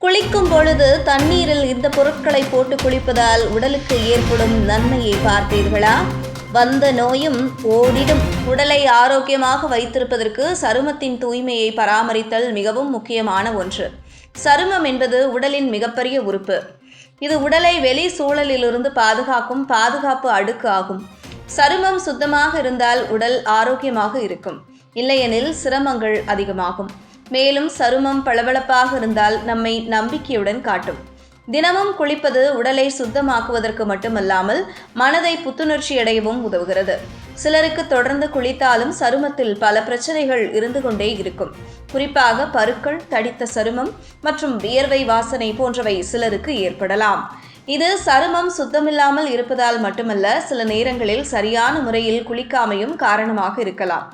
குளிக்கும் பொழுது தண்ணீரில் இந்த பொருட்களை போட்டு குளிப்பதால் உடலுக்கு ஏற்படும் நன்மையை பார்த்தீர்களா? வந்த நோயும் ஓடிடும். உடலை ஆரோக்கியமாக வைத்திருப்பதற்கு சருமத்தின் தூய்மையை பராமரித்தல் மிகவும் முக்கியமான ஒன்று. சருமம் என்பது உடலின் மிகப்பெரிய உறுப்பு. இது உடலை வெளி சூழலிலிருந்து பாதுகாக்கும் பாதுகாப்பு அடுக்கு ஆகும். சருமம் சுத்தமாக இருந்தால் உடல் ஆரோக்கியமாக இருக்கும். இல்லையெனில் சிரமங்கள் அதிகமாகும். மேலும் சருமம் பளபளப்பாக இருந்தால் நம்மை நம்பிக்கையுடன் காட்டும். தினமும் குளிப்பது உடலை சுத்தமாக்குவதற்கு மட்டுமல்லாமல் மனதை புத்துணர்ச்சியடையவும் உதவுகிறது. சிலருக்கு தொடர்ந்து குளித்தாலும் சருமத்தில் பல பிரச்சனைகள் இருந்து கொண்டே இருக்கும். குறிப்பாக பருக்கள், தடித்த சருமம் மற்றும் வியர்வை வாசனை போன்றவை சிலருக்கு ஏற்படலாம். இது சருமம் சுத்தமில்லாமல் இருப்பதால் மட்டுமல்ல, சில நேரங்களில் சரியான முறையில் குளிக்காமையும் காரணமாக இருக்கலாம்.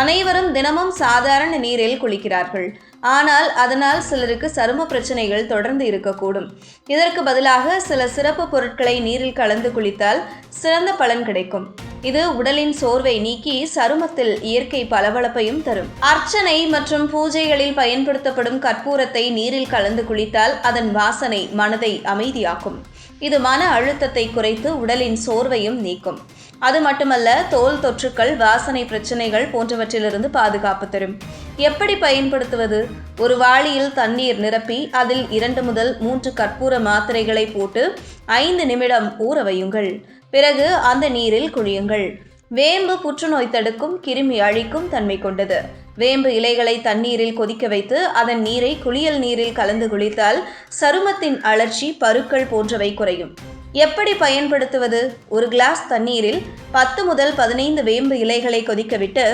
அனைவரும் தினமும் சாதாரண நீரில் குளிக்கிறார்கள். ஆனால் அதனால் சிலருக்கு சரும பிரச்சனைகள் தொடர்ந்து இருக்கக்கூடும். இதற்கு பதிலாக சில சிறப்பு பொருட்களை நீரில் கலந்து குளித்தால் சிறந்த பலன் கிடைக்கும். இது உடலின் சோர்வை நீக்கி சருமத்தில் இயற்கை பளபளப்பையும் தரும். அர்ச்சனை மற்றும் பூஜைகளில் பயன்படுத்தப்படும் கற்பூரத்தை நீரில் கலந்து குளித்தால் அதன் வாசனை மனதை அமைதியாக்கும். இது மன அழுத்தத்தை குறைத்து உடலின் சோர்வையும் நீக்கும். அது மட்டுமல்ல, தோல் தொற்றுக்கள், வாசனை பிரச்சனைகள் போன்றவற்றிலிருந்து பாதுகாப்பு தரும். எப்படி பயன்படுத்துவது? ஒரு வாளியில் தண்ணீர் நிரப்பி அதில் 2 முதல் 3 கற்பூர மாத்திரைகளை போட்டு 5 நிமிடம் ஊற வையுங்கள். பிறகு அந்த நீரில் குளியுங்கள். வேம்பு புற்றுநோய் தடுக்கும், கிருமி அழிக்கும் தன்மை கொண்டது. வேம்பு இலைகளை தண்ணீரில் கொதிக்க வைத்து அதன் நீரை குளியல் நீரில் கலந்து குளித்தால் சருமத்தின் அழற்சி, பருக்கள் போன்றவை குறையும். எப்படி பயன்படுத்துவது? ஒரு கிளாஸ் தண்ணீரில் 10 முதல் 15 வேம்பு இலைகளை கொதிக்கவிட்டு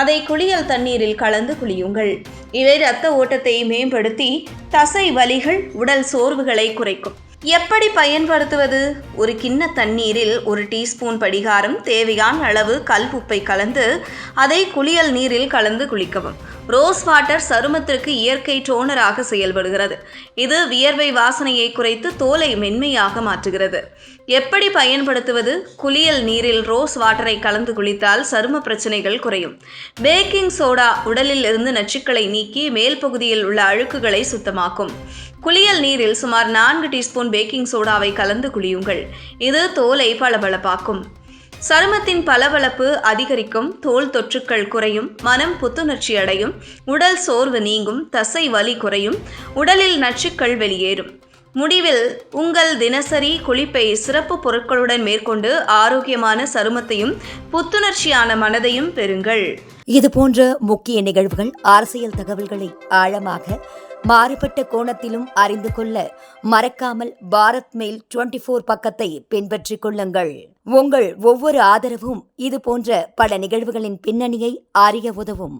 அதை குளியல் தண்ணீரில் கலந்து குளியுங்கள். இவை இரத்த ஓட்டத்தை மேம்படுத்தி தசை வலிகள், உடல் சோர்வுகளை குறைக்கும். எப்படி பயன்படுத்துவது? ஒரு கிண்ண தண்ணீரில் 1 டீஸ்பூன் படிகாரம், தேவையான அளவு கல்உப்பை கலந்து அதை குளியல் நீரில் கலந்து குளிக்கவும். ரோஸ் வாட்டர் சருமத்திற்கு இயற்கை டோனராக செயல்படுகிறது. இது வியர்வை வாசனையை குறைத்து தோலை மென்மையாக மாற்றுகிறது. எப்படி பயன்படுத்துவது? குளியல் நீரில் ரோஸ் வாட்டரை கலந்து குளித்தால் சரும பிரச்சனைகள் குறையும். பேக்கிங் சோடா உடலில் இருந்து நச்சுக்களை நீக்கி மேல் பகுதியில் உள்ள அழுக்குகளை சுத்தமாக்கும். குளியல் நீரில் சுமார் 4 டீஸ்பூன் பேக்கிங் சோடாவை கலந்து குளியுங்கள். இது தோலை பளபளப்பாக்கும். சருமத்தின் பளபளப்பு அதிகரிக்கும், தோல் தொற்றுக்கள் குறையும், மனம் புத்துணர்ச்சி அடையும், உடல் சோர்வு நீங்கும், தசை வலி குறையும், உடலில் நச்சுக்கள் வெளியேறும். முடிவில் உங்கள் தினசரி குளிப்பை சிறப்பு பொருட்களுடன் மேற்கொண்டு ஆரோக்கியமான சருமத்தையும் புத்துணர்ச்சியான மனதையும் பெறுங்கள். இதுபோன்ற முக்கிய நிகழ்வுகள், அரசியல் தகவல்களை ஆழமாக மாறுபட்ட கோணத்திலும் அறிந்து கொள்ள மறக்காமல் பாரத் மெயில் 24 பக்கத்தை பின்பற்றிக் கொள்ளுங்கள். உங்கள் ஒவ்வொரு ஆதரவும் இதுபோன்ற பல நிகழ்வுகளின் பின்னணியை அறிய உதவும்.